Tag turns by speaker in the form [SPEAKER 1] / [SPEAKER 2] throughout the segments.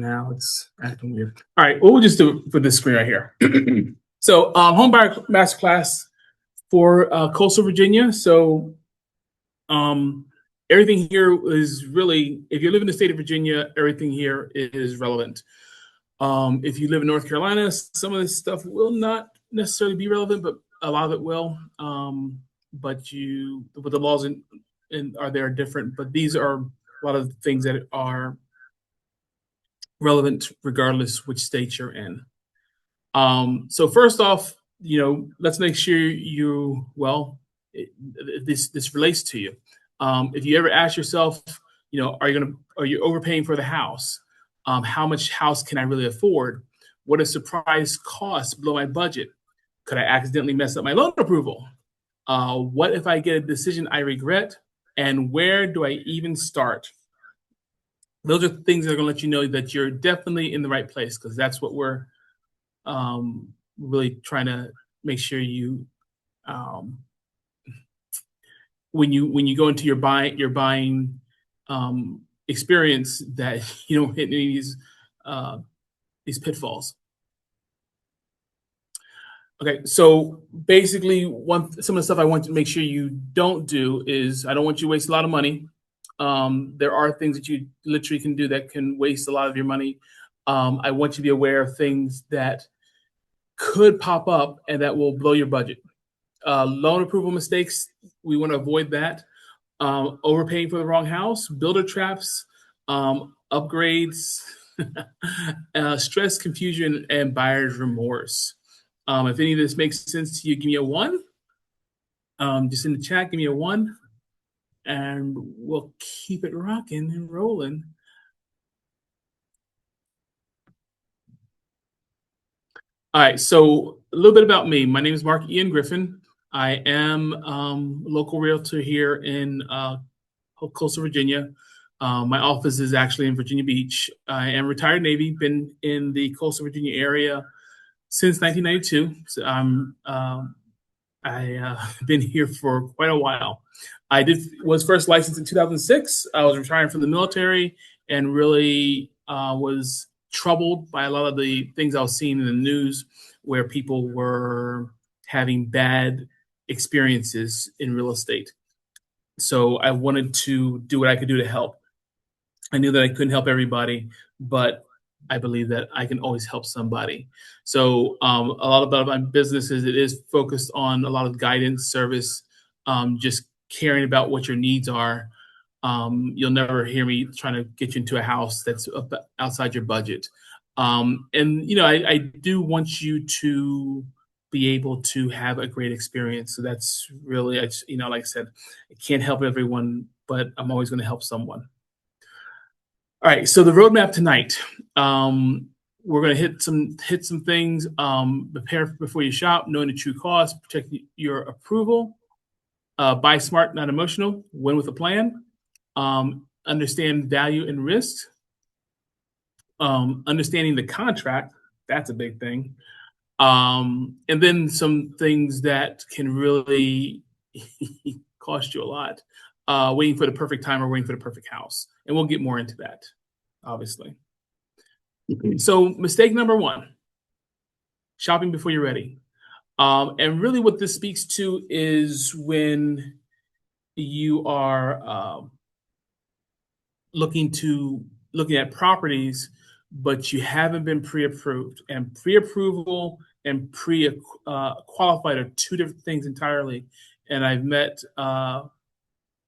[SPEAKER 1] Now it's acting weird. All right, what we'll just do for this screen right here. So Homebuyer Masterclass for Coastal Virginia. So everything here is really, if you live in the state of Virginia, everything here is relevant. If you live in North Carolina, some of this stuff will not necessarily be relevant, but a lot of it will. But the laws are there different, but these are a lot of things that are relevant regardless which state you're in. So first off, let's make sure this relates to you. If you ever ask yourself, are you overpaying for the house? How much house can I really afford? What is surprise costs below my budget? Could I accidentally mess up my loan approval? What if I get a decision I regret? And where do I even start? Those are things that are going to let you know that you're definitely in the right place, because that's what we're really trying to make sure you, when you go into your buying experience, that you don't hit any of these pitfalls. Okay, so basically, some of the stuff I want to make sure you don't do is, I don't want you to waste a lot of money. There are things that you literally can do that can waste a lot of your money. I want you to be aware of things that could pop up and that will blow your budget. Loan approval mistakes, we want to avoid that. Overpaying for the wrong house, builder traps, upgrades, stress, confusion, and buyer's remorse. If any of this makes sense to you, give me a 1. Just in the chat, give me a 1. And we'll keep it rocking and rolling. All right, so a little bit about me. My name is Marc Ian Griffin. I am a local realtor here in Coastal Virginia. My office is actually in Virginia Beach. I am retired Navy, been in the Coastal Virginia area since 1992. So I've been here for quite a while. I was first licensed in 2006. I was retiring from the military and really was troubled by a lot of the things I was seeing in the news where people were having bad experiences in real estate. So I wanted to do what I could do to help. I knew that I couldn't help everybody, but I believe that I can always help somebody. So a lot about my business is focused on a lot of guidance, service, just caring about what your needs are. You'll never hear me trying to get you into a house that's outside your budget. I do want you to be able to have a great experience. So that's really, like I said, I can't help everyone, but I'm always going to help someone. All right, so the roadmap tonight. We're going to hit some things. Prepare before you shop, knowing the true cost, protect your approval. Buy smart, not emotional. Win with a plan. Understand value and risk. Understanding the contract. That's a big thing. And then some things that can really cost you a lot. Waiting for the perfect time or waiting for the perfect house. And we'll get more into that, obviously. So mistake number 1, shopping before you're ready. And really what this speaks to is when you are looking at properties, but you haven't been pre-approved. And pre-approval and pre-qualified are 2 different things entirely. And I've met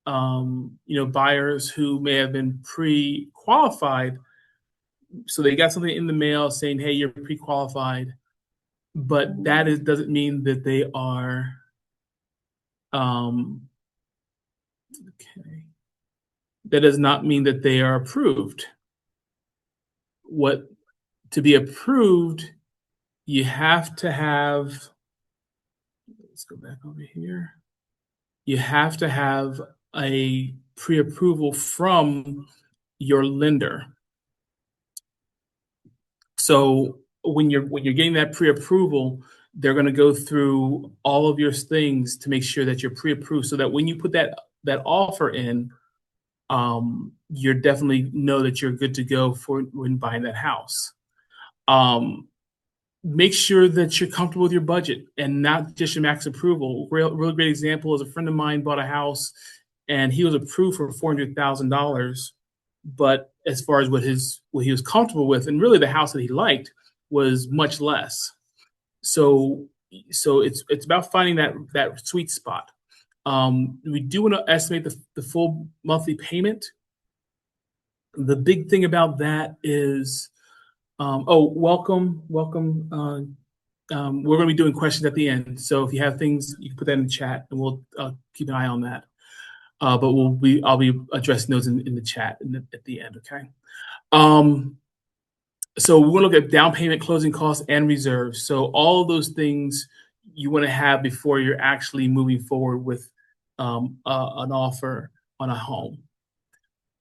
[SPEAKER 1] buyers who may have been pre-qualified, so they got something in the mail saying, hey, you're pre-qualified, but that doesn't mean that they are that does not mean that they are approved. To be approved, you have to have, let's go back over here. You have to have a pre-approval from your lender. So when you're getting that pre-approval, they're going to go through all of your things to make sure that you're pre-approved, so that when you put that offer in, you're definitely know that you're good to go for when buying that house. Um, Make sure that you're comfortable with your budget and not just your max approval. Real great example is a friend of mine bought a house and he was approved for $400,000, but as far as what he was comfortable with, and really the house that he liked was much less. So it's about finding that sweet spot. We do want to estimate the full monthly payment. The big thing about that is, welcome. We're going to be doing questions at the end. So if you have things, you can put that in the chat and we'll keep an eye on that. But I'll be addressing those in the chat at the end. Okay. So we're going to look at down payment, closing costs, and reserves. So all of those things you want to have before you're actually moving forward with an offer on a home.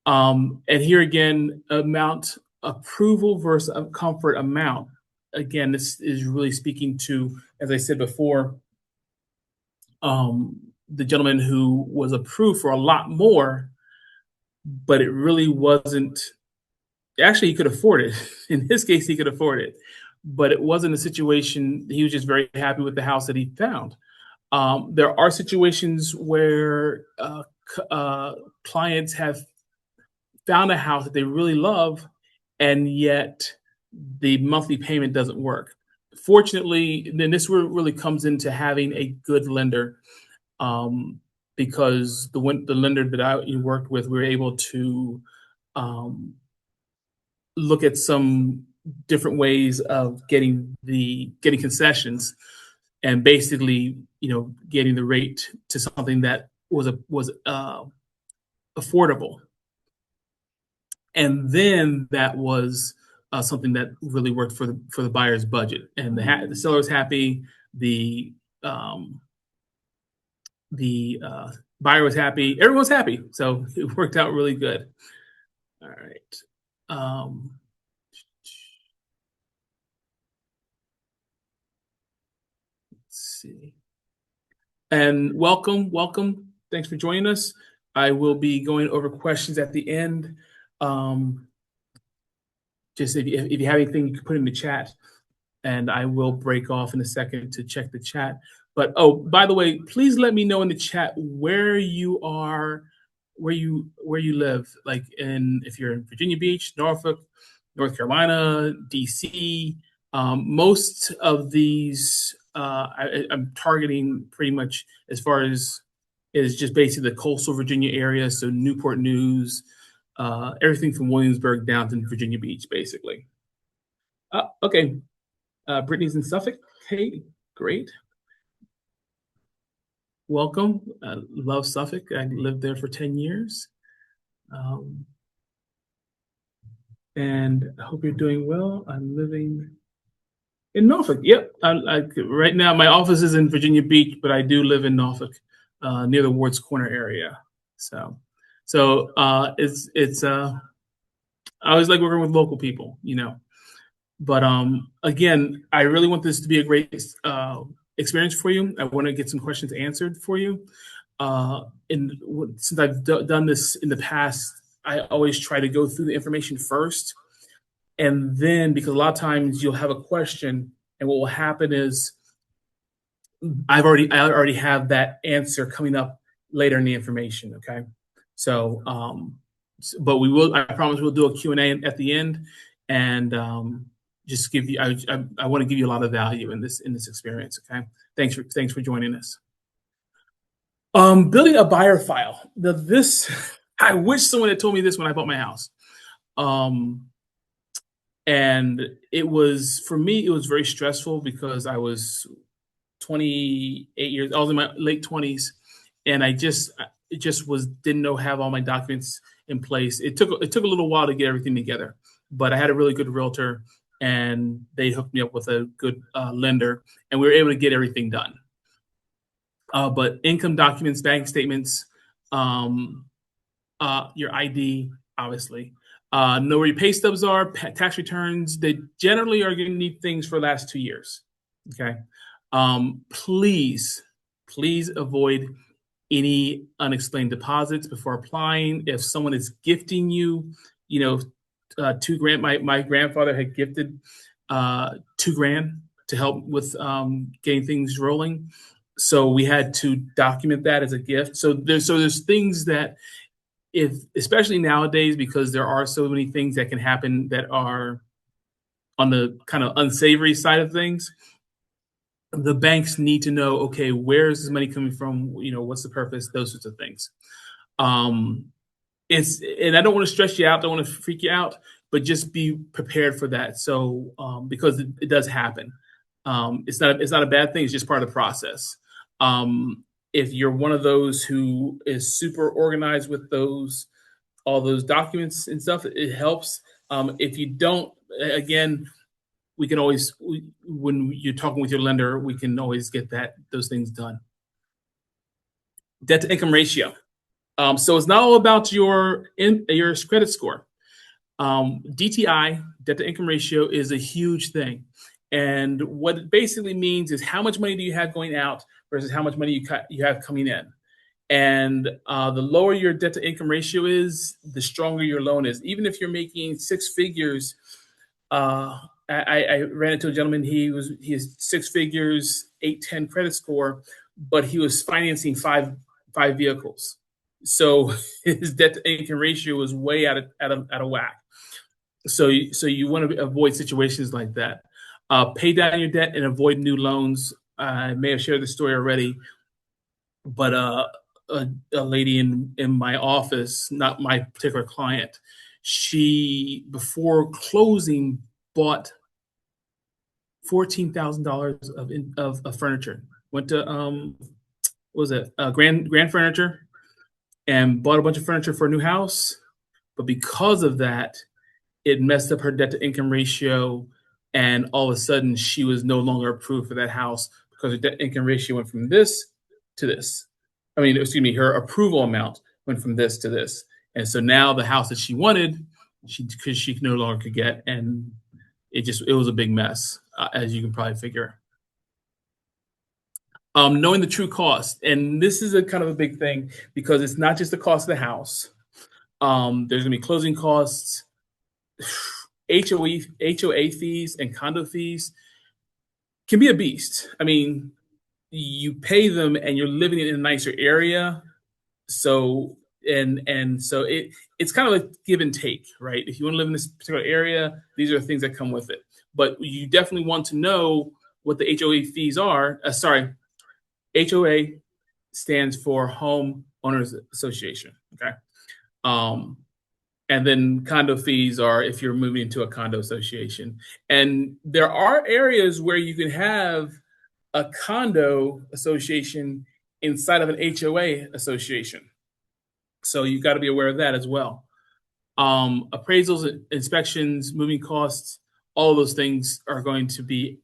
[SPEAKER 1] And here again, amount approval versus comfort amount. Again, this is really speaking to, as I said before, the gentleman who was approved for a lot more, but it really wasn't. Actually, he could afford it. In his case, he could afford it, but it wasn't a situation. He was just very happy with the house that he found. There are situations where clients have found a house that they really love, and yet the monthly payment doesn't work. Fortunately, then this really comes into having a good lender, because the lender that I worked with, we were able to look at some different ways of getting concessions, and basically, getting the rate to something that was affordable. And then that was something that really worked for the buyer's budget, and the seller's happy, the buyer was happy, everyone's happy. So it worked out really good. All right. Let's see. And welcome. Thanks for joining us. I will be going over questions at the end. Just if you have anything, you can put in the chat, and I will break off in a second to check the chat. But by the way, please let me know in the chat where you are, where you live. Like if you're in Virginia Beach, Norfolk, North Carolina, DC. Most of these I'm targeting pretty much as far as is just basically the coastal Virginia area. So Newport News, everything from Williamsburg down to Virginia Beach, basically. Okay. Brittany's in Suffolk. Hey, great. Welcome. I love Suffolk. I lived there for 10 years. And I hope you're doing well. I'm living in Norfolk. Yep. Right now, my office is in Virginia Beach, but I do live in Norfolk, near the Wards Corner area. So it's I always like working with local people, But again, I really want this to be a great experience for you. I want to get some questions answered for you. And since I've done this in the past, I always try to go through the information first, and then, because a lot of times you'll have a question, and what will happen is I already have that answer coming up later in the information. Okay, so but I promise we'll do a Q&A at the end, and just give you. I want to give you a lot of value in this experience. Okay, thanks for joining us. Building a buyer file. I wish someone had told me this when I bought my house. And for me, it was very stressful because I was 28 years. I was in my late 20s, and I didn't have all my documents in place. It took a little while to get everything together, but I had a really good realtor, and they hooked me up with a good lender, and we were able to get everything done. But income documents, bank statements, your ID, obviously. Know where your pay stubs are, tax returns. They generally are going to need things for the last 2 years. Okay. Please avoid any unexplained deposits before applying. If someone is gifting you, $2,000, my grandfather had gifted $2,000 to help with getting things rolling. So we had to document that as a gift. So there's things that, if especially nowadays, because there are so many things that can happen that are on the kind of unsavory side of things, the banks need to know, okay, where is this money coming from? What's the purpose? Those sorts of things. And I don't want to stress you out, don't want to freak you out, but just be prepared for that. So because it does happen. It's not a bad thing. It's just part of the process. If you're one of those who is super organized with all those documents and stuff, it helps. If you don't, again, we can always, when you're talking with your lender, we can always get those things done. Debt to income ratio. So it's not all about your credit score. DTI, debt to income ratio, is a huge thing. And what it basically means is how much money do you have going out versus how much money you have coming in. And the lower your debt to income ratio is, the stronger your loan is. Even if you're making six figures, I ran into a gentleman. He has six figures, 810 credit score, but he was financing five vehicles. So his debt to income ratio was way out of whack. So you want to avoid situations like that. Pay down your debt and avoid new loans. I may have shared this story already, but a lady in my office, not my particular client, she, before closing, bought $14,000 of furniture. Went to what was it, Grand Furniture, and bought a bunch of furniture for a new house. But because of that, it messed up her debt to income ratio, and all of a sudden she was no longer approved for that house because her debt to income ratio went from this to this. Her approval amount went from this to this. And so now the house that she wanted, she no longer could get, and it was a big mess, as you can probably figure. Knowing the true cost, and this is a kind of a big thing because it's not just the cost of the house. There's going to be closing costs, HOA fees, and condo fees can be a beast. You pay them, and you're living in a nicer area, so it's kind of like give and take, right? If you want to live in this particular area, these are the things that come with it. But you definitely want to know what the HOA fees are. HOA stands for Home Owners Association. Okay. And then condo fees are if you're moving into a condo association. And there are areas where you can have a condo association inside of an HOA association. So you've got to be aware of that as well. Appraisals, inspections, moving costs, all of those things are going to be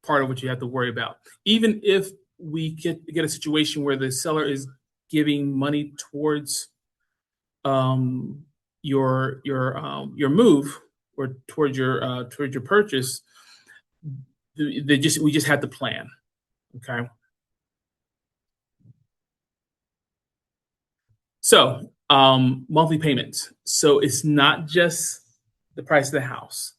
[SPEAKER 1] part of what you have to worry about. Even if we get a situation where the seller is giving money towards your move or towards your purchase, we just have to plan. Okay. So monthly payments. So it's not just the price of the house.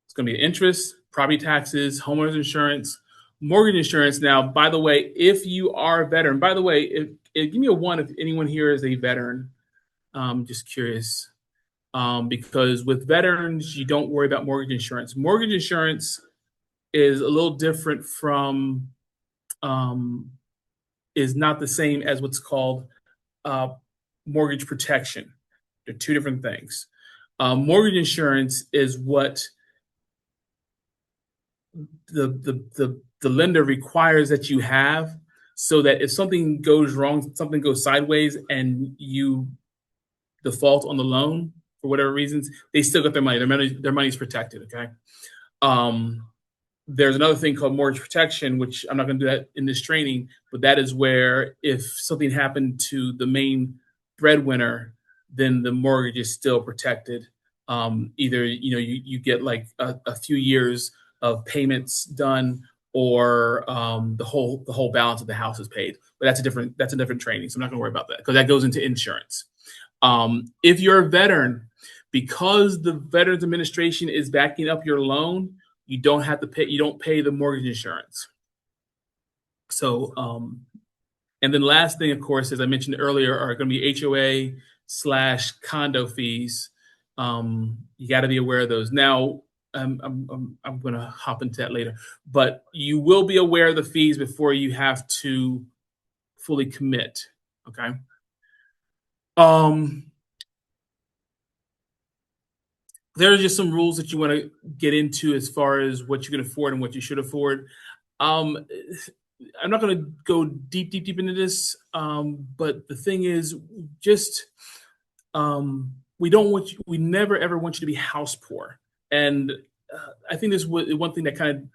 [SPEAKER 1] It's going to be interest, property taxes, homeowners insurance, mortgage insurance. Now, by the way, if you are a veteran, by the way, if give me a 1 if anyone here is a veteran. Just curious. Because with veterans, you don't worry about mortgage insurance. Mortgage insurance is a little different from, is not the same as what's called mortgage protection. They're two different things. Mortgage insurance is what the lender requires that you have, so that if something goes wrong, something goes sideways, and you default on the loan for whatever reasons, they still get their money. Their money's protected. Okay. There's another thing called mortgage protection, which I'm not going to do that in this training, but that is where if something happened to the main breadwinner, then the mortgage is still protected. Either you get like a few years of payments done, or the whole balance of the house is paid. But that's a different training. So I'm not going to worry about that because that goes into insurance. If you're a veteran, because the Veterans Administration is backing up your loan, you don't have to pay. You don't pay the mortgage insurance. So, and then last thing, of course, as I mentioned earlier, are going to be HOA/condo fees. You got to be aware of those. Now, I'm going to hop into that later, but you will be aware of the fees before you have to fully commit. Okay. There are just some rules that you want to get into as far as what you can afford and what you should afford. I'm not going to go deep into this, but the thing is, just we never ever want you to be house poor. And I think this was one thing that kind of, I'm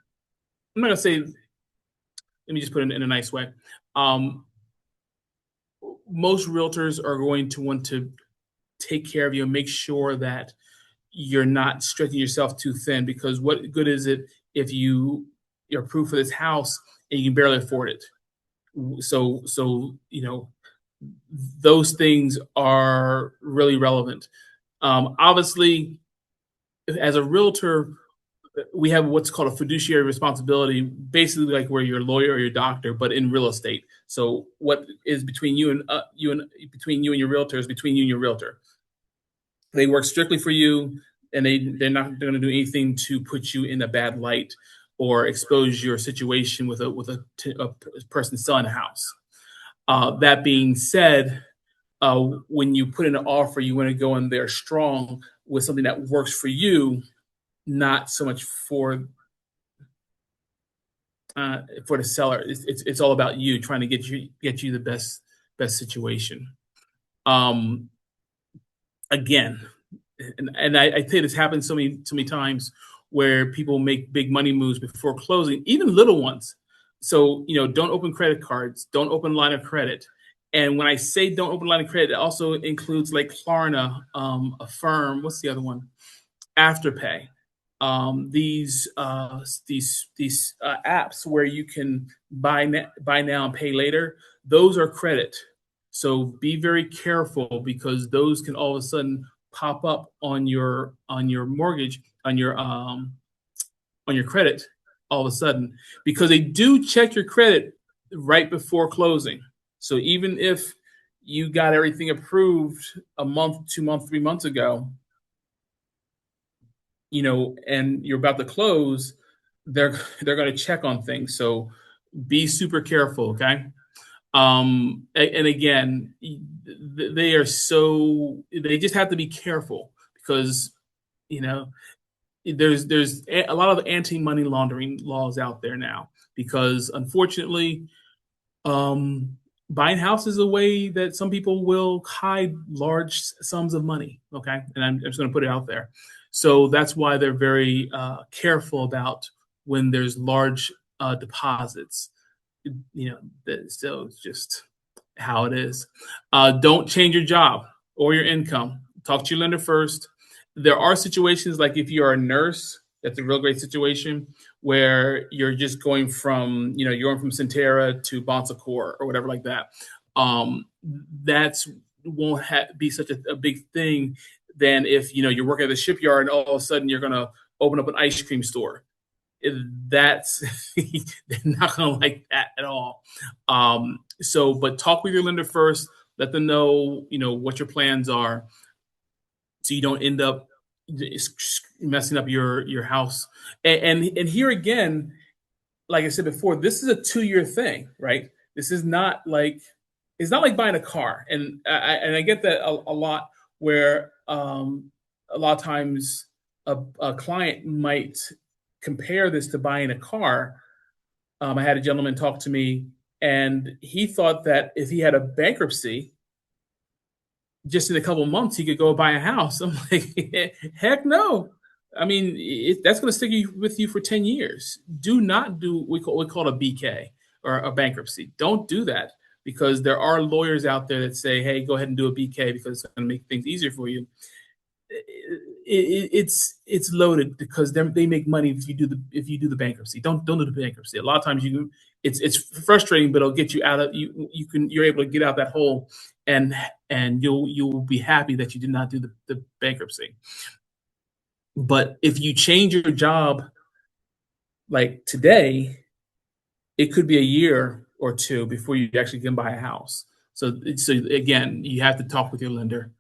[SPEAKER 1] not going to say, let me just put it in a nice way. Most realtors are going to want to take care of you and make sure that you're not stretching yourself too thin, because what good is it if you're approved for this house and you can barely afford it? So those things are really relevant. Obviously, as a realtor, we have what's called a fiduciary responsibility, basically like where you're a lawyer or your doctor, but in real estate. So what is between you and between you and your realtor is between you and your realtor. They work strictly for you, and they're not going to do anything to put you in a bad light or expose your situation with a person selling a house. That being said, when you put in an offer, you want to go in there strong with something that works for you, not so much for the seller. It's all about you trying to get you the best situation. Again, and I say this happens so many times where people make big money moves before closing, even little ones. So don't open credit cards, don't open line of credit. And when I say don't open line of credit, it also includes like Klarna, Affirm. What's the other one? Afterpay. These apps where you can buy now and pay later. Those are credit. So be very careful, because those can all of a sudden pop up on your mortgage, on your credit all of a sudden, because they do check your credit right before closing. So even if you got everything approved a month, 2 months, 3 months ago, and you're about to close, they're going to check on things. So be super careful. Okay. And again, they just have to be careful, because there's a lot of anti-money laundering laws out there now, because unfortunately, buying houses is a way that some people will hide large sums of money. Okay. And I'm just going to put it out there. So that's why they're very careful about when there's large deposits. So it's just how it is. Don't change your job or your income. Talk to your lender first. There are situations like if you're a nurse, that's a real great situation where you're just going from, you're going from Centera to Bon Secours or whatever like that. That's won't be such a big thing than if, you're working at the shipyard and all of a sudden you're going to open up an ice cream store. That's they're not going to like that at all. But talk with your lender first. Let them know, what your plans are, so you don't end up messing up your house. And here again, like I said before, this is a 2-year thing, right? This is not like, it's not like buying a car. And I get that a lot, where a lot of times a client might compare this to buying a car. I had a gentleman talk to me, and he thought that if he had a bankruptcy, just in a couple of months, he could go buy a house. I'm like, heck no. I mean, that's going to stick with you for 10 years. Do not do what we call a BK, or a bankruptcy. Don't do that, because there are lawyers out there that say, hey, go ahead and do a BK because it's going to make things easier for you. it's loaded because they make money if you do the bankruptcy. Don't do the bankruptcy. A lot of times it's frustrating, but it'll get you out of you're able to get out that hole, and you'll be happy that you did not do the bankruptcy. But if you change your job like today, it could be a year or two before you actually can buy a house. So again, you have to talk with your lender.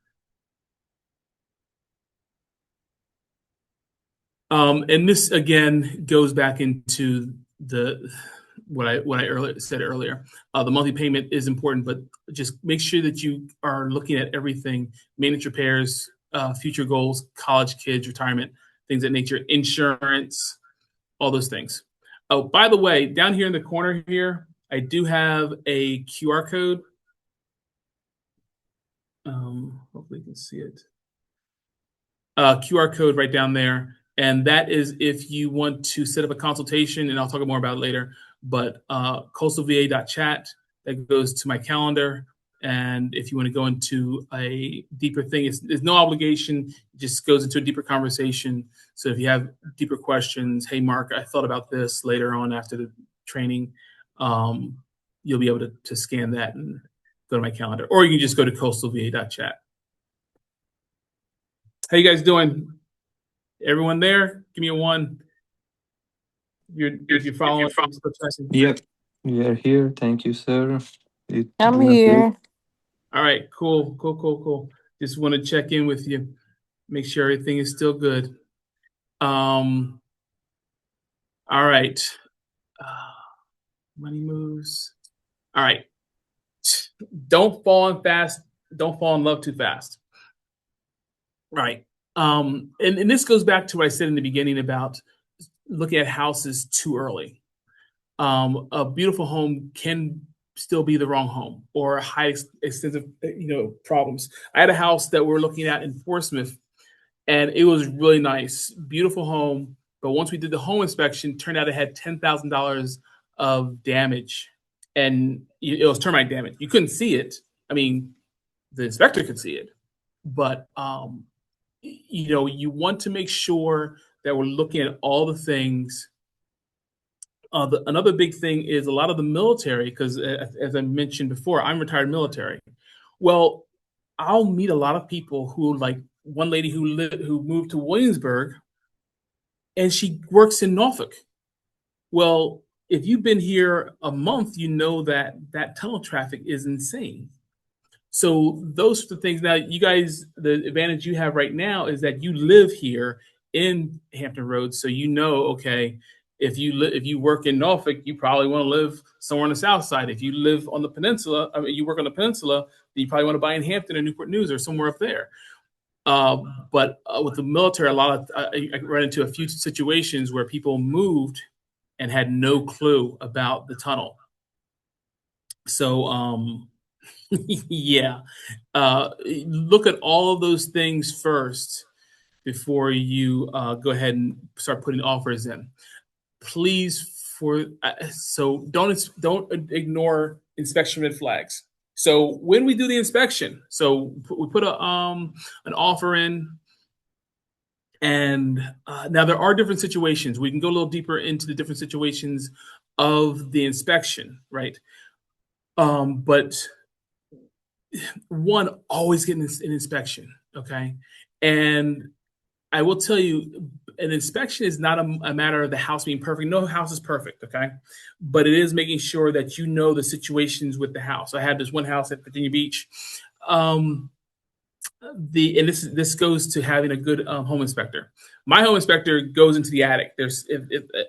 [SPEAKER 1] And this again goes back into what I said earlier. The monthly payment is important, but just make sure that you are looking at everything: maintenance, repairs, future goals, college kids, retirement, things of that nature, insurance, all those things. Oh, by the way, down here in the corner here, I do have a QR code. Hopefully you can see it. QR code right down there. And that is if you want to set up a consultation, and I'll talk more about it later, but coastalva.chat, that goes to my calendar. And if you want to go into a deeper thing, there's no obligation, it just goes into a deeper conversation. So if you have deeper questions, hey, Mark, I thought about this later on after the training, you'll be able to scan that and go to my calendar. Or you can just go to coastalva.chat. How you guys doing? Everyone there? Give me a one. If you're following.
[SPEAKER 2] Yep, we are here. Thank you, sir.
[SPEAKER 3] I'm here.
[SPEAKER 1] All right, cool. Just want to check in with you, make sure everything is still good. All right. Money moves. All right. Don't fall in love too fast. Right. And this goes back to what I said in the beginning about looking at houses too early. A beautiful home can still be the wrong home or high extensive, problems. I had a house that we're looking at in Portsmouth, and it was really nice, beautiful home. But once we did the home inspection, turned out it had $10,000 of damage, and it was termite damage. You couldn't see it. I mean, the inspector could see it, but you want to make sure that we're looking at all the things. Another big thing is a lot of the military, because as I mentioned before, I'm retired military. Well, I'll meet a lot of people who, like one lady who moved to Williamsburg, and she works in Norfolk. Well, if you've been here a month, you know that tunnel traffic is insane. So those are the things. Now, you guys, the advantage you have right now is that you live here in Hampton Roads, so okay, if you work in Norfolk, you probably want to live somewhere on the south side. If you live on the peninsula, you work on the peninsula, then you probably want to buy in Hampton or Newport News or somewhere up there. But with the military, I ran into a few situations where people moved and had no clue about the tunnel. So yeah, look at all of those things first before you go ahead and start putting offers in. Please, so don't ignore inspection red flags. So when we do the inspection, so we put an offer in, and now there are different situations. We can go a little deeper into the different situations of the inspection, right? But one, always get an inspection, okay? And I will tell you, an inspection is not a matter of the house being perfect. No house is perfect, okay? But it is making sure that you know the situations with the house. I had this one house at Virginia Beach. And this goes to having a good home inspector. My home inspector goes into the attic.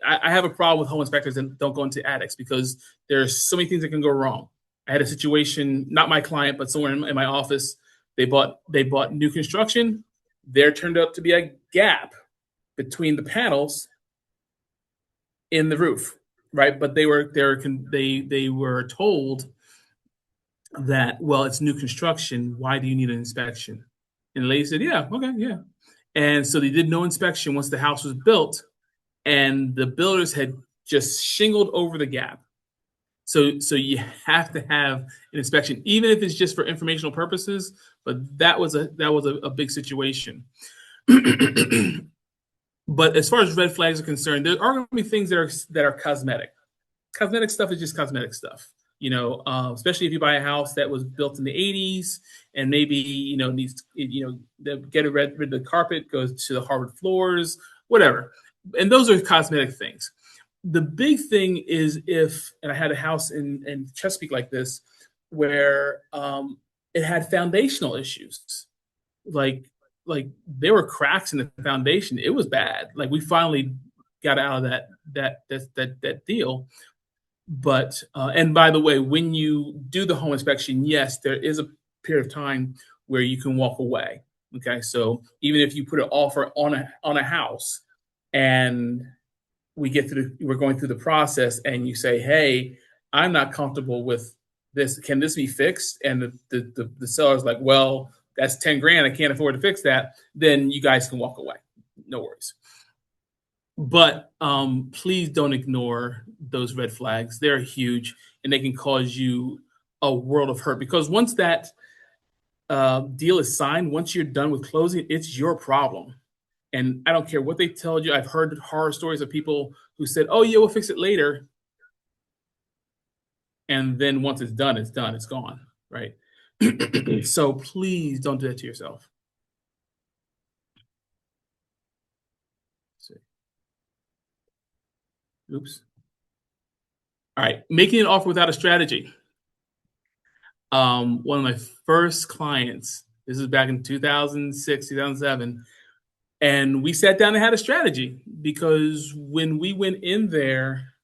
[SPEAKER 1] I have a problem with home inspectors that don't go into attics, because there's so many things that can go wrong. I had a situation, not my client, but someone in my office. They bought new construction. There turned out to be a gap between the panels in the roof, right? But they were told that, well, it's new construction. Why do you need an inspection? And the lady said, yeah, okay, yeah. And so they did no inspection once the house was built, and the builders had just shingled over the gap. So you have to have an inspection, even if it's just for informational purposes. But that was a big situation. But as far as red flags are concerned, there are going to be things that are cosmetic. Cosmetic stuff is just cosmetic stuff. Especially if you buy a house that was built in the 80s and maybe needs get rid of the carpet, goes to the hardwood floors, whatever, and those are cosmetic things. The big thing is and I had a house in Chesapeake like this where it had foundational issues, like there were cracks in the foundation. It was bad. Like we finally got out of that deal. But and by the way, when you do the home inspection, yes, there is a period of time where you can walk away. Okay, so even if you put an offer on a house, and we're going through the process, and you say, "Hey, I'm not comfortable with this. Can this be fixed?" And the seller's like, "Well, that's 10 grand. I can't afford to fix that." Then you guys can walk away. No worries. But please don't ignore those red flags. They're huge, and they can cause you a world of hurt, because once that deal is signed, once you're done with closing, it's your problem. And I don't care what they tell you. I've heard horror stories of people who said, "Oh yeah, we'll fix it later," and then once it's done, it's done. It's gone, right? So please don't do that to yourself. Oops. All right, making an offer without a strategy. One of my first clients, this is back in 2006, 2007, and we sat down and had a strategy, because when we went in there,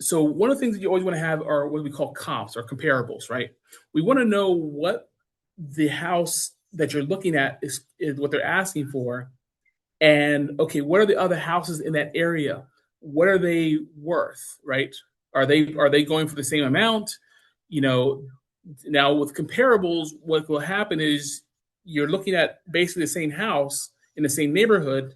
[SPEAKER 1] so one of the things that you always want to have are what we call comps or comparables, right? We want to know what the house that you're looking at is what they're asking for. And okay, what are the other houses in that area? What are they worth, right? Are they going for the same amount? Now with comparables, what will happen is you're looking at basically the same house in the same neighborhood,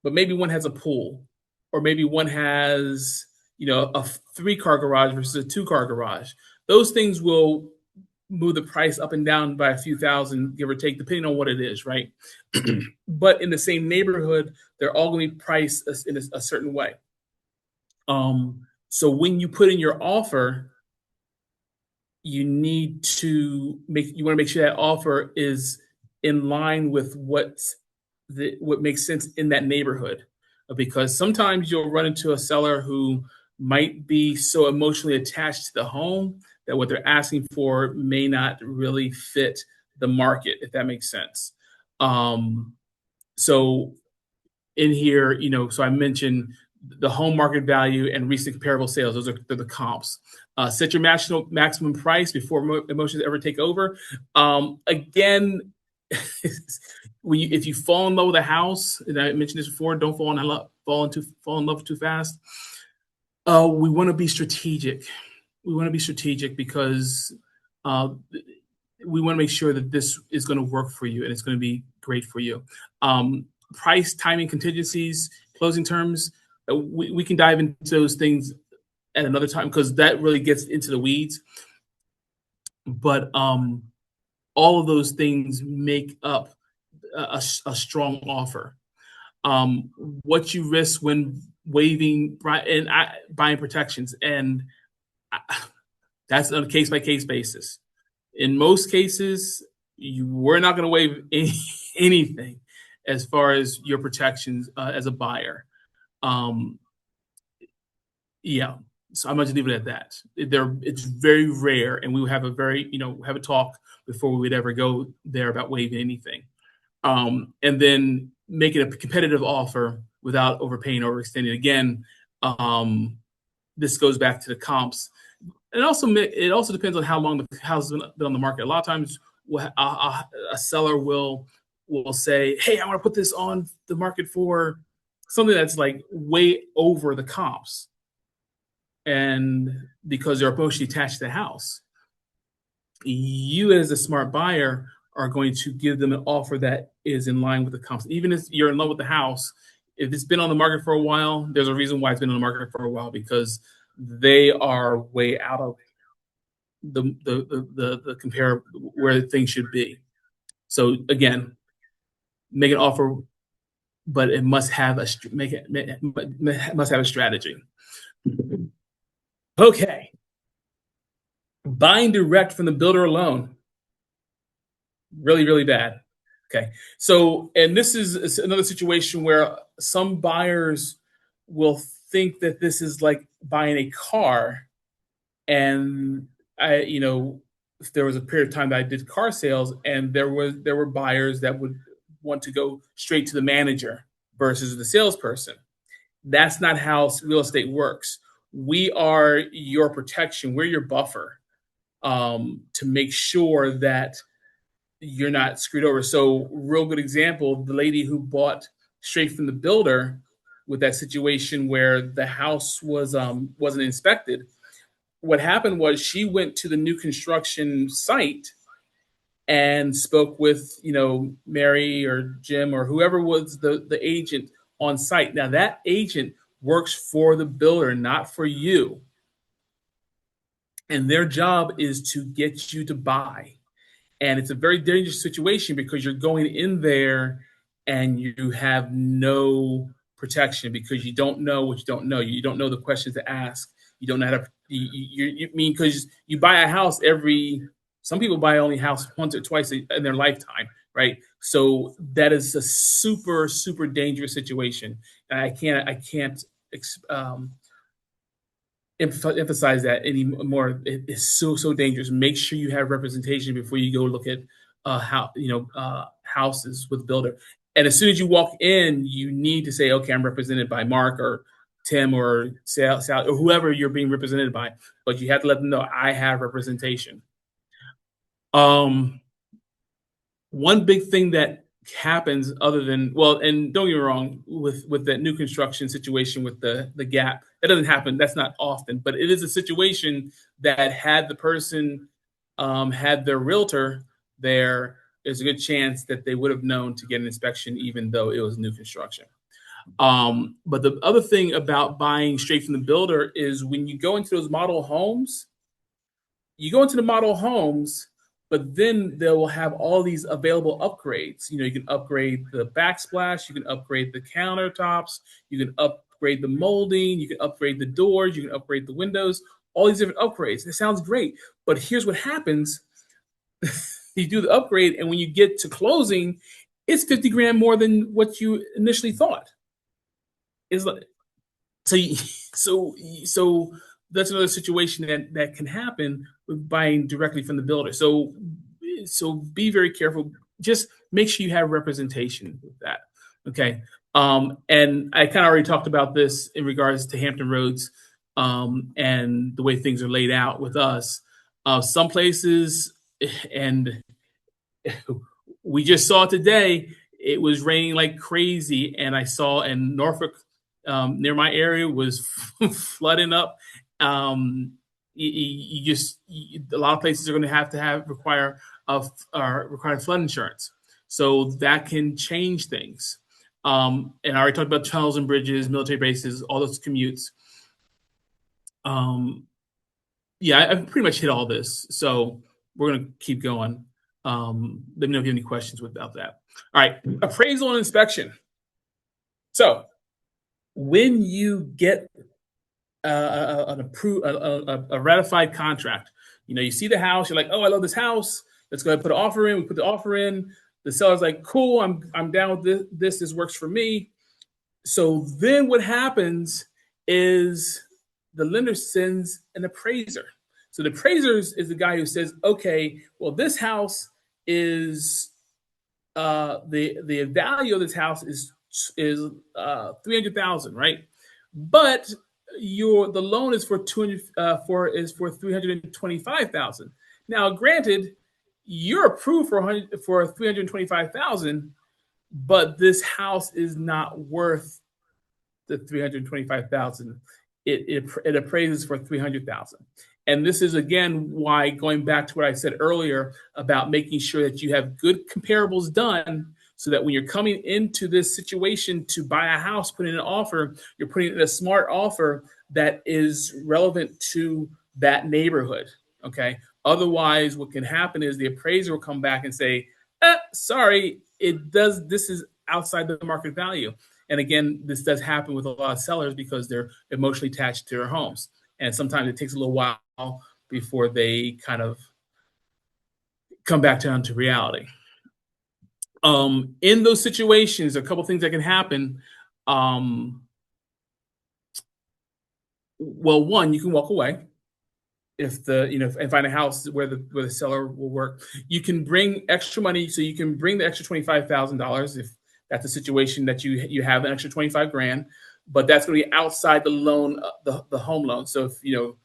[SPEAKER 1] but maybe one has a pool, or maybe one has a 3-car garage versus a 2-car garage. Those things will move the price up and down by a few thousand, give or take, depending on what it is, right? But in the same neighborhood, they're all going to be priced in a certain way. So when you put in your offer, you want to make sure that offer is in line with what makes sense in that neighborhood, because sometimes you'll run into a seller who might be so emotionally attached to the home that what they're asking for may not really fit the market, if that makes sense. So in here, so I mentioned the home market value and recent comparable sales. They're the comps. Set your maximum price before emotions ever take over. Again, if you fall in love with a house, and I mentioned this before, don't fall in love too fast. We want to be strategic. We want to be strategic because we want to make sure that this is going to work for you and it's going to be great for you. Price, timing, contingencies, closing terms. We can dive into those things at another time, because that really gets into the weeds. But all of those things make up a strong offer. What you risk when waiving and buying protections, and that's on a case-by-case basis. In most cases, we're not going to waive anything as far as your protections as a buyer. Yeah, so I'm going to leave it at that. It's very rare, and we would have have a talk before we would ever go there about waiving anything. And then making a competitive offer without overpaying or overextending. Again, this goes back to the comps. And it also depends on how long the house has been on the market. A lot of times, a seller will say, "Hey, I want to put this on the market for something that's like way over the comps," and because they're emotionally attached to the house, you as a smart buyer are going to give them an offer that is in line with the comps. Even if you're in love with the house, if it's been on the market for a while, there's a reason why it's been on the market for a while, because they are way out of the compare where things should be. So again, make an offer, but it must have a must have a strategy. Okay, buying direct from the builder alone, really, really bad. Okay, so and this is another situation where some buyers will think that this is like buying a car, and if there was a period of time that I did car sales, and there were buyers that would want to go straight to the manager versus the salesperson. That's not how real estate works. We are your protection. We're your buffer, to make sure that you're not screwed over. So, real good example: the lady who bought straight from the builder with that situation where the house wasn't inspected. What happened was she went to the new construction site and spoke with Mary or Jim or whoever was the agent on site. Now that agent works for the builder, not for you, and their job is to get you to buy. And it's a very dangerous situation because you're going in there and you have no protection because you don't know what you don't know. You don't know the questions to ask. You don't know how to. You mean because you buy a house some people buy only a house once or twice in their lifetime, right? So that is a super, super dangerous situation. And I can't emphasize that anymore. It's so dangerous. Make sure you have representation before you go look at houses with the builder. And as soon as you walk in, you need to say, okay, I'm represented by Mark or Tim or Sal or whoever you're being represented by. But you have to let them know I have representation. One big thing that happens other than, and don't get me wrong, with that new construction situation with the gap, that doesn't happen. That's not often, but it is a situation that had the person had their realtor there's a good chance that they would have known to get an inspection even though it was new construction. But the other thing about buying straight from the builder is when you go into those model homes, but then they will have all these available upgrades. You can upgrade the backsplash, you can upgrade the countertops, you can upgrade the molding, you can upgrade the doors, you can upgrade the windows, all these different upgrades. It sounds great, but here's what happens. You do the upgrade, and when you get to closing, it's 50 grand more than what you initially thought. It's like, so that's another situation that can happen with buying directly from the builder. So be very careful. Just make sure you have representation with that. Okay. And I kind of already talked about this in regards to Hampton Roads and the way things are laid out with us. Some places, and we just saw today, it was raining like crazy, and I saw in Norfolk, near my area, was flooding up. A lot of places are going to have require flood insurance, so that can change things. And I already talked about tunnels and bridges, military bases, all those commutes. I've pretty much hit all this, so we're going to keep going. Let me know if you have any questions about that. All right, appraisal and inspection. So when you get a ratified contract, you see the house, you're like, oh, I love this house. Let's go ahead and put an offer in. We put the offer in. The seller's like, cool, I'm down with this. This works for me. So then what happens is the lender sends an appraiser. So the appraiser is the guy who says, okay, well, this house is the value of this house is $300,000, right? But the loan is for $325,000. Now, granted, you're approved for $325,000, but this house is not worth the $325,000. It appraises for $300,000. And this is, again, why, going back to what I said earlier about making sure that you have good comparables done, so that when you're coming into this situation to buy a house, put in an offer, you're putting in a smart offer that is relevant to that neighborhood, okay? Otherwise, what can happen is the appraiser will come back and say, sorry, this is outside the market value. And again, this does happen with a lot of sellers because they're emotionally attached to their homes. And sometimes it takes a little while before they kind of come back down to reality. In those situations, a couple things that can happen. Well, one, you can walk away if and find a house where the seller will work. You can bring extra money, so you can bring the extra $25,000 if that's a situation that you have an extra 25 grand, but that's going to be outside the loan, the home loan. So if you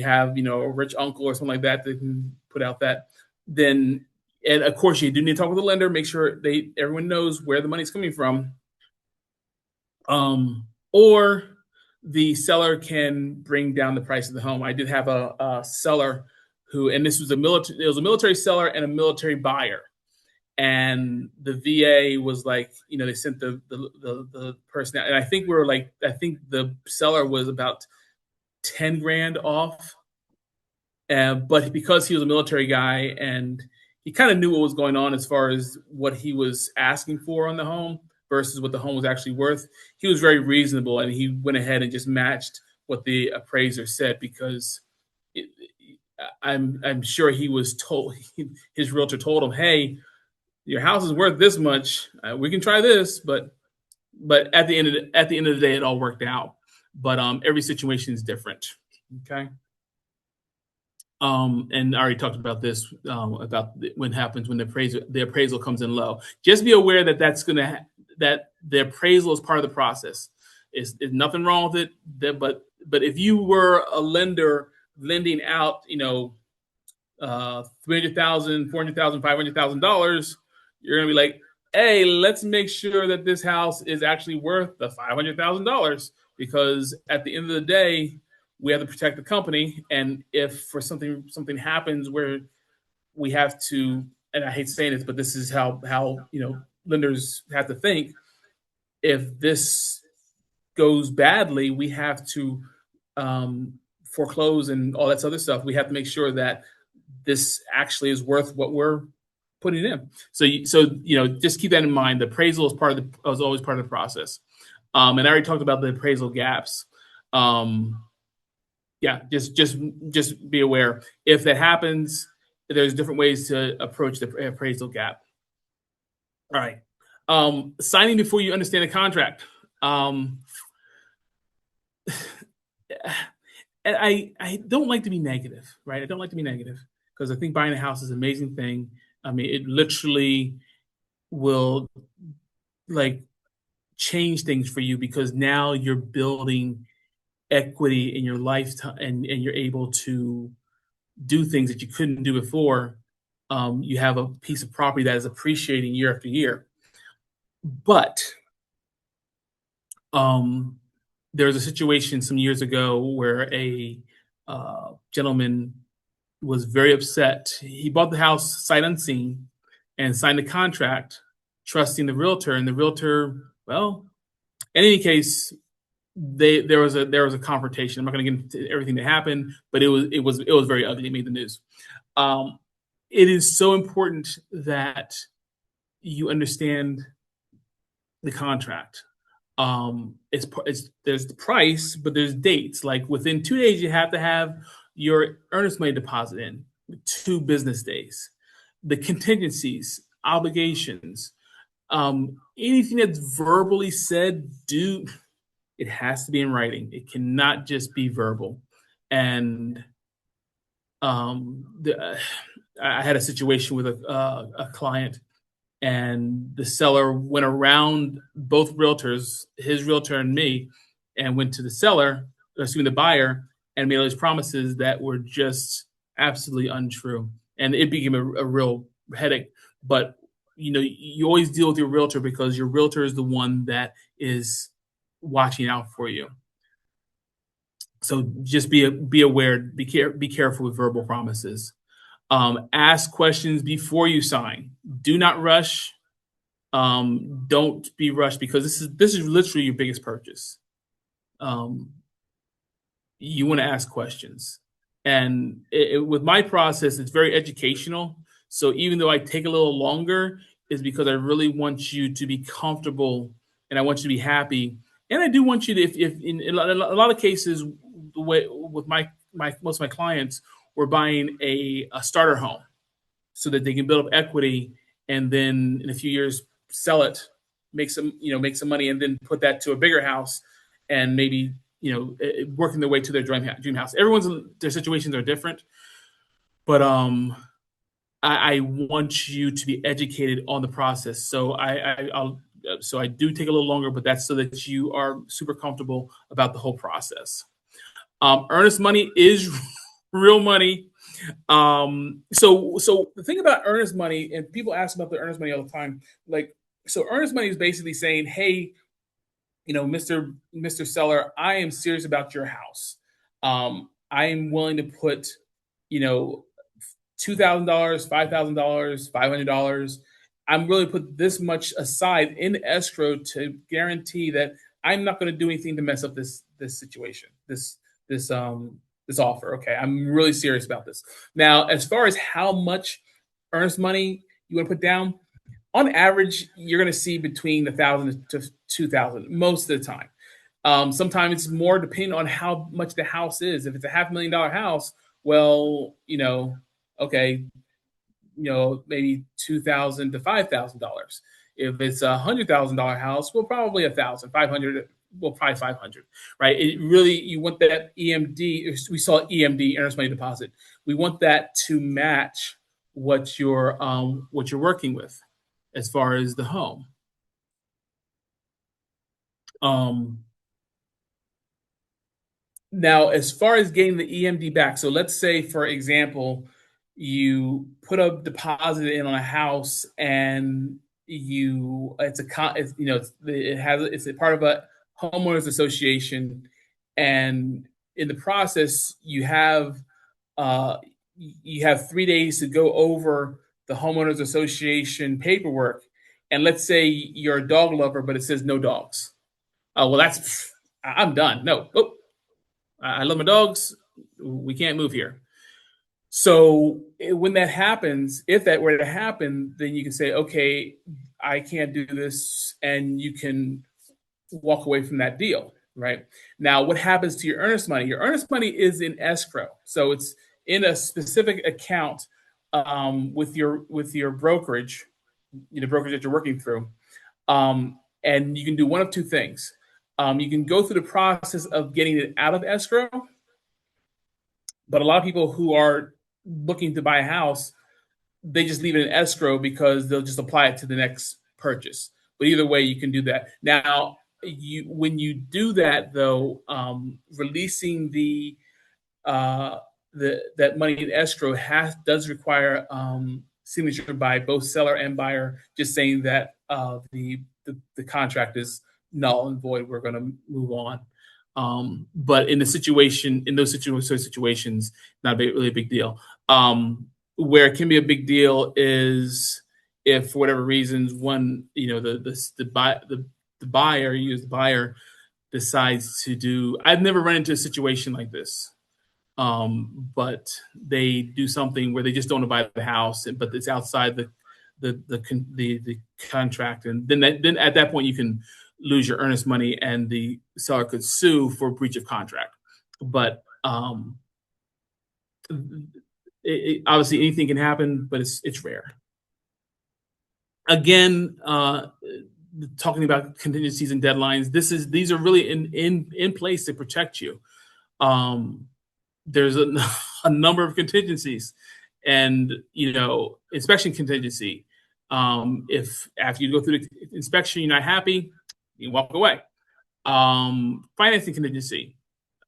[SPEAKER 1] have a rich uncle or something like that that can put out that, then, and of course you do need to talk with the lender, make sure everyone knows where the money's coming from. Or the seller can bring down the price of the home. I did have a seller who, and this was it was a military seller and a military buyer. And the VA was like, they sent the person out, and I think the seller was about 10 grand off. But because he was a military guy and he kind of knew what was going on as far as what he was asking for on the home versus what the home was actually worth, he was very reasonable, and he went ahead and just matched what the appraiser said because I'm sure he was told, his realtor told him, hey, your house is worth this much. We can try this, but at the end of the day, it all worked out. But every situation is different. Okay. And I already talked about this about what happens when the appraisal comes in low. Just be aware that that the appraisal is part of the process. Is nothing wrong with it. But if you were a lender lending out, $300,000, $400,000, $500,000, you're gonna be like, hey, let's make sure that this house is actually worth the $500,000, because at the end of the day, we have to protect the company. And if for something happens where we have to, and I hate saying this, but this is how lenders have to think. If this goes badly, we have to foreclose and all that other stuff. We have to make sure that this actually is worth what we're putting in. So just keep that in mind. The appraisal is always part of the process. And I already talked about the appraisal gaps. Just be aware. If that happens, there's different ways to approach the appraisal gap. All right. Signing before you understand the contract. And I don't like to be negative, right? I don't like to be negative because I think buying a house is an amazing thing. I mean, it literally will change things for you because now you're building equity in your lifetime and you're able to do things that you couldn't do before. You have a piece of property that is appreciating year after year. But there was a situation some years ago where a gentleman was very upset. He bought the house sight unseen and signed a contract trusting the realtor. And the realtor, well, in any case, there was a confrontation. I'm not going to get into everything that happened, but it was very ugly. It made the news. It is so important that you understand the contract. There's the price, but there's dates. Like within 2 days, you have to have your earnest money deposit in 2 business days. The contingencies, obligations, anything that's verbally said, it has to be in writing. It cannot just be verbal. And I had a situation with a client, and the seller went around both realtors, his realtor and me, and went to the buyer, and made all these promises that were just absolutely untrue. And it became a real headache. But you always deal with your realtor because your realtor is the one that is watching out for you. So just be aware, be careful with verbal promises. Ask questions before you sign. Do not rush. Don't be rushed because this is literally your biggest purchase. You want to ask questions. And with my process, it's very educational. So even though I take a little longer, is because I really want you to be comfortable and I want you to be happy. And I do want you to, if in a lot of cases, the way with my most of my clients, we're buying a starter home so that they can build up equity and then in a few years sell it, make some money, and then put that to a bigger house and maybe working their way to their dream house. Their situations are different, but I want you to be educated on the process. So I do take a little longer, but that's so that you are super comfortable about the whole process. Earnest money is real money. So the thing about earnest money, and people ask about the earnest money all the time, so earnest money is basically saying, hey, Mr. Seller, I am serious about your house. I am willing to put, $2,000, $5,000, $500. I'm really put this much aside in escrow to guarantee that I'm not going to do anything to mess up this situation, this offer. Okay, I'm really serious about this. Now, as far as how much earnest money you want to put down, on average, you're going to see between 1,000 to 2,000 most of the time. Sometimes it's more depending on how much the house is. If it's a $500,000 house, well, okay, maybe $2,000 to $5,000. If it's $100,000 house, well, probably 1,000, 500. Well, probably 500, right? You want that EMD. We saw EMD, earnest money deposit. We want that to match what you're working with as far as the home. Now, as far as getting the EMD back, so let's say, for example, you put a deposit in on a house and it's a part of a homeowners association, and in the process you have 3 days to go over the homeowners association paperwork, and let's say you're a dog lover but it says no dogs. Well, I'm done. No, I love my dogs, we can't move here. So when that happens, if that were to happen, then you can say, okay, I can't do this, and you can walk away from that deal, right? Now, what happens to your earnest money? Your earnest money is in escrow, so it's in a specific account with your brokerage, the brokerage that you're working through, and you can do one of two things. You can go through the process of getting it out of escrow, but a lot of people who are looking to buy a house, they just leave it in escrow because they'll just apply it to the next purchase. But either way, you can do that. Now, when you do that, though, releasing that money in escrow does require signature by both seller and buyer, just saying that the contract is null and void. We're going to move on. But in those situations, not really a big deal. Where it can be a big deal is if, for whatever reasons, the buyer decides to do. I've never run into a situation like this, but they do something where they just don't want to buy the house, but it's outside the contract, and then at that point you can lose your earnest money, and the seller could sue for breach of contract. But obviously anything can happen, but it's rare. Again, talking about contingencies and deadlines, these are really in place to protect you. There's a number of contingencies, and inspection contingency. If after you go through the inspection you're not happy, you walk away. Financing contingency.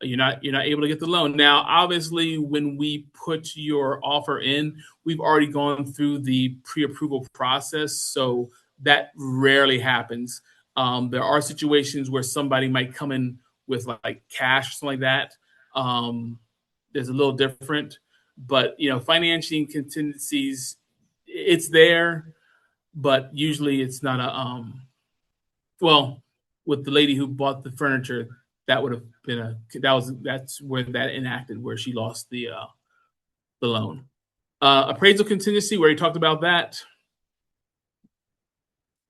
[SPEAKER 1] You're not able to get the loan. Now, obviously, when we put your offer in, we've already gone through the pre-approval process, so that rarely happens. There are situations where somebody might come in with like cash or something like that. There's a little different, but financing contingencies, it's there, but usually it's not a well, with the lady who bought the furniture, that would have been that's where that enacted, where she lost the loan. Appraisal contingency, where he talked about that.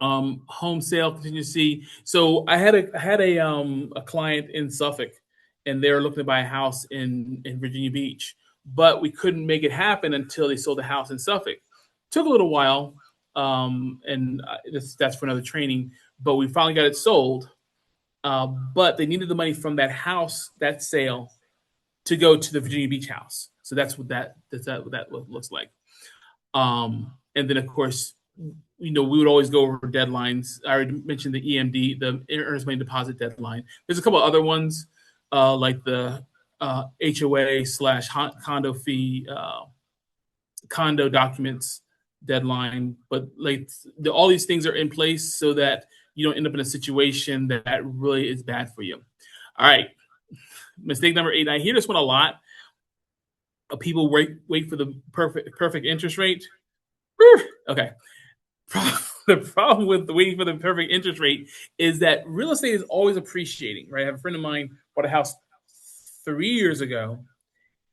[SPEAKER 1] home sale contingency. So I had a client in Suffolk, and they were looking to buy a house in Virginia Beach, but we couldn't make it happen until they sold the house in Suffolk. Took a little while, and that's for another training. But we finally got it sold. But they needed the money from that house, that sale, to go to the Virginia Beach house. So that's what that looks like. And then of course, we would always go over deadlines. I already mentioned the EMD, the earnest money deposit deadline. There's a couple of other ones, like the HOA/condo fee, condo documents deadline. But like all these things are in place so that you don't end up in a situation that really is bad for you. All right. Mistake number 8. I hear this one a lot. People wait for the perfect interest rate. Okay. The problem with waiting for the perfect interest rate is that real estate is always appreciating, right? I have a friend of mine bought a house 3 years ago,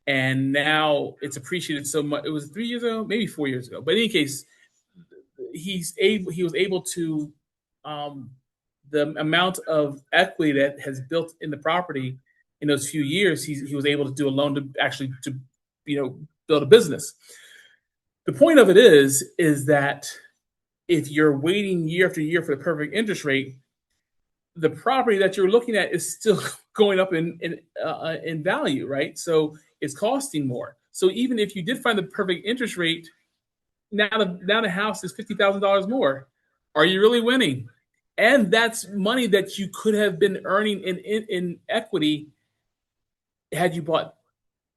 [SPEAKER 1] and now it's appreciated so much. It was 3 years ago, maybe 4 years ago. But in any case, he was able to, the amount of equity that has built in the property in those few years, he was able to do a loan to actually to build a business. The point of it is that if you're waiting year after year for the perfect interest rate, the property that you're looking at is still going up in value, right? So it's costing more. So even if you did find the perfect interest rate, now the house is $50,000 more. Are you really winning? And that's money that you could have been earning in equity had you bought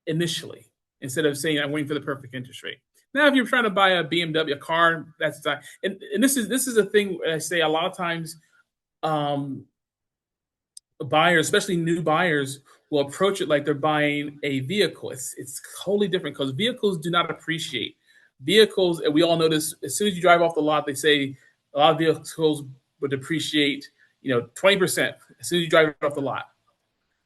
[SPEAKER 1] initially, instead of saying I'm waiting for the perfect interest rate. Now, if you're trying to buy a BMW, a car, that's time. And this is a thing I say a lot of times. Buyers, especially new buyers, will approach it like they're buying a vehicle. It's totally different because vehicles do not appreciate. Vehicles, and we all know this, as soon as you drive off the lot, they say a lot of vehicles would depreciate, 20% as soon as you drive it off the lot.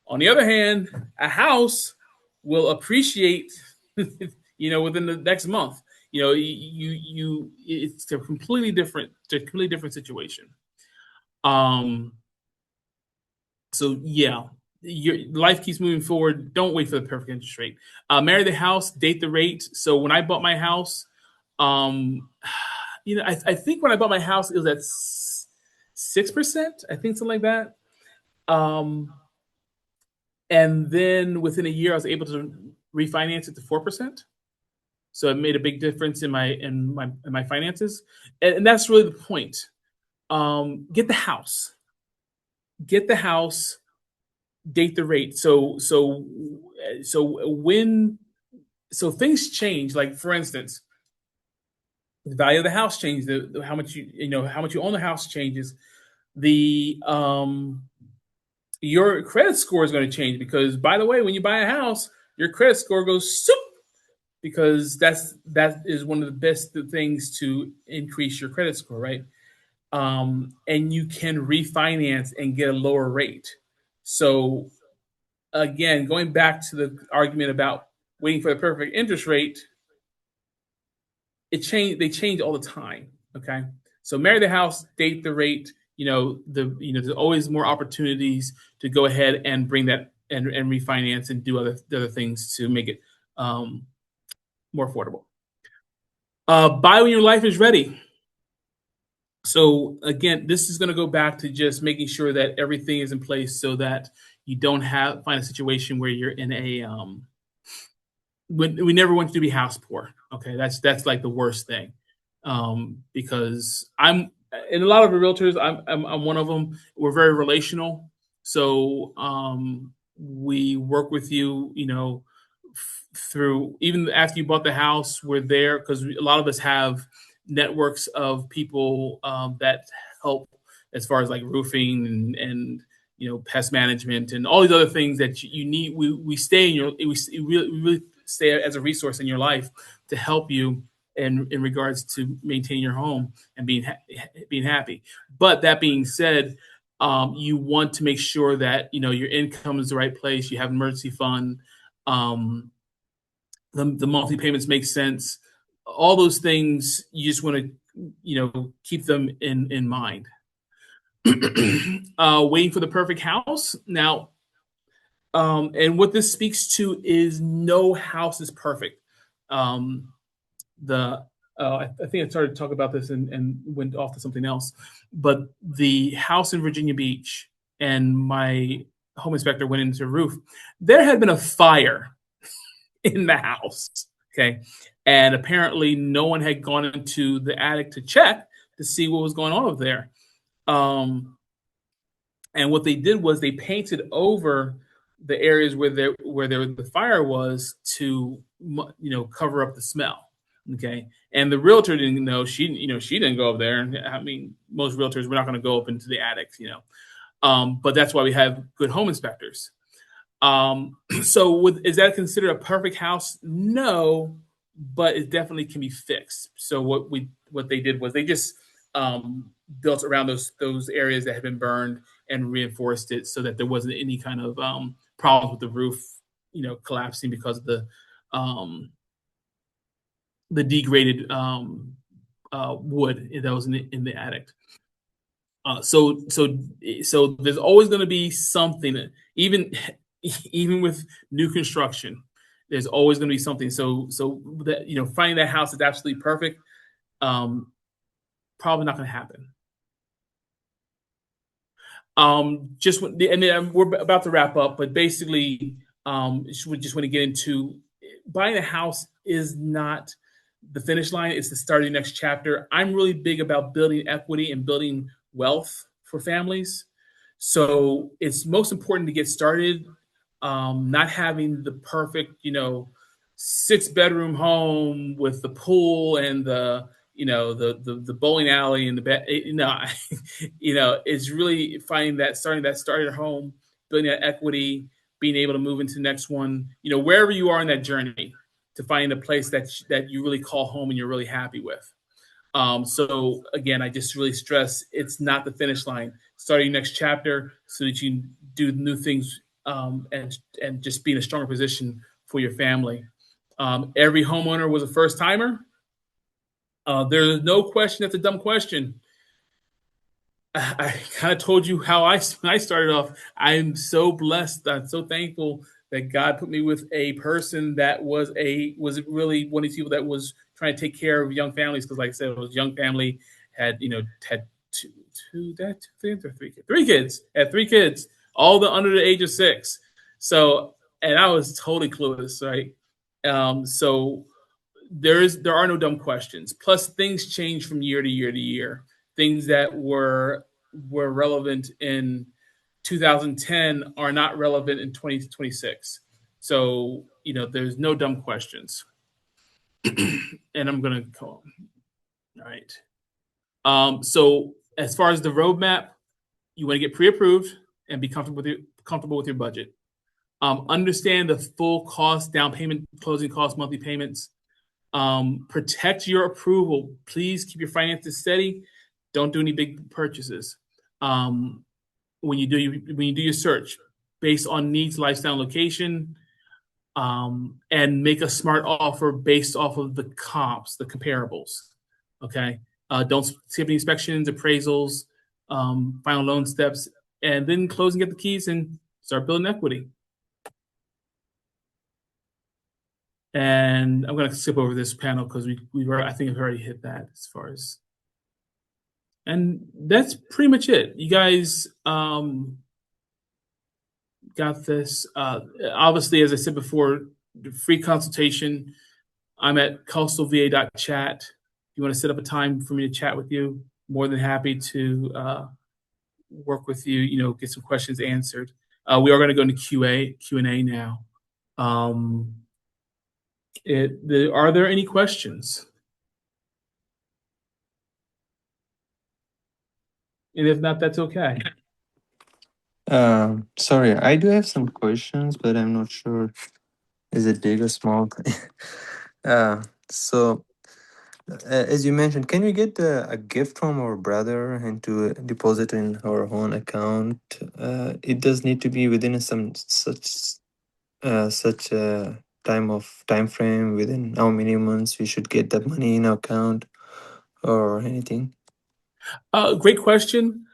[SPEAKER 1] On the other hand, a house will appreciate, within the next month. It's a completely different situation. So yeah, your life keeps moving forward. Don't wait for the perfect interest rate. Marry the house, date the rate. So when I bought my house, I think when I bought my house, it was at 6%. I think something like that. And then within a year, I was able to refinance it to 4%. So it made a big difference in my finances, and that's really the point. Get the house, date the rate. So things change. Like for instance, the value of the house changes. How much you own the house changes. Your credit score is going to change because, by the way, when you buy a house, your credit score goes soup, because that is one of the best things to increase your credit score, right? And you can refinance and get a lower rate. So again, going back to the argument about waiting for the perfect interest rate, they change all the time. Okay. So marry the house, date the rate, there's always more opportunities to go ahead and bring that and refinance and do other things to make it more affordable. Buy when your life is ready. So again, this is going to go back to just making sure that everything is in place so that you don't find a situation where you're in a we never want you to be house poor. Okay, that's like the worst thing, because I'm and a lot of the realtors, I'm one of them. We're very relational, so we work with you, through even after you bought the house. We're there because a lot of us have networks of people that help as far as like roofing and pest management and all these other things that you need. We stay we really stay as a resource in your life to help you in regards to maintaining your home and being happy. But that being said, you want to make sure that your income is the right place. You have an emergency fund. The monthly payments make sense. All those things, you just want to keep them in mind. Waiting for the perfect house. Now, and what this speaks to is no house is perfect. I think I started to talk about this and went off to something else, but the house in Virginia Beach, and my home inspector went into the roof. There had been a fire in the house. Okay. And apparently no one had gone into the attic to check to see what was going on over there. And what they did was they painted over the areas where the fire was to cover up the smell. Okay. And the realtor didn't know. She didn't go up there. And I mean, most realtors were not going to go up into the attics, but that's why we have good home inspectors. So is that considered a perfect house? No, but it definitely can be fixed. So what they did was they just built around those areas that had been burned and reinforced it so that there wasn't any kind of problems with the roof, collapsing because of the degraded wood that was in the attic. So there's always going to be something, even with new construction, there's always going to be something. So that finding that house is absolutely perfect, probably not going to happen. And then we're about to wrap up, but basically, we just want to get into buying a house is not the finish line. It's the start of the next chapter. I'm really big about building equity and building wealth for families. So it's most important to get started. Not having the perfect, 6-bedroom home with the pool and the bowling alley and the bed. It's really starting that home, building that equity, being able to move into the next one. Wherever you are in that journey, to find a place that you really call home and you're really happy with. So again, I just really stress it's not the finish line. Starting next chapter so that you can do new things and just be in a stronger position for your family. Every homeowner was a first timer. There's no question that's a dumb question. I kind of told you how I started off. I'm so blessed. I'm so thankful that God put me with a person that was really one of these people that was trying to take care of young families. Because, like I said, it was a young family, had three kids, all under the age of 6. So, and I was totally clueless, right? So there are no dumb questions. Plus, things change from year to year to year. Things that were relevant in 2010 are not relevant in 2026. So, there's no dumb questions. And I'm going to call. All right. So as far as the roadmap, you want to get pre-approved and be comfortable with your budget. Understand the full cost, down payment, closing costs, monthly payments. Protect your approval. Please keep your finances steady. Don't do any big purchases. When you do your search, based on needs, lifestyle, location, and make a smart offer based off of the comps, the comparables. Okay. Don't skip any inspections, appraisals, final loan steps, and then close and get the keys and start building equity. And I'm going to skip over this panel because I think I've already hit that as far as. And that's pretty much it. You guys got this. Obviously, as I said before, the free consultation. I'm at coastalva.chat. If you want to set up a time for me to chat with you, more than happy to work with you. Get some questions answered. We are going to go into Q&A now. Are there any questions? And if not, that's okay.
[SPEAKER 2] Sorry, I do have some questions, but I'm not sure. Is it big or small? So, as you mentioned, can we get a gift from our brother and to deposit in our own account? It does need to be within such time frame. Within how many months we should get that money in our account, or anything?
[SPEAKER 1] Great question.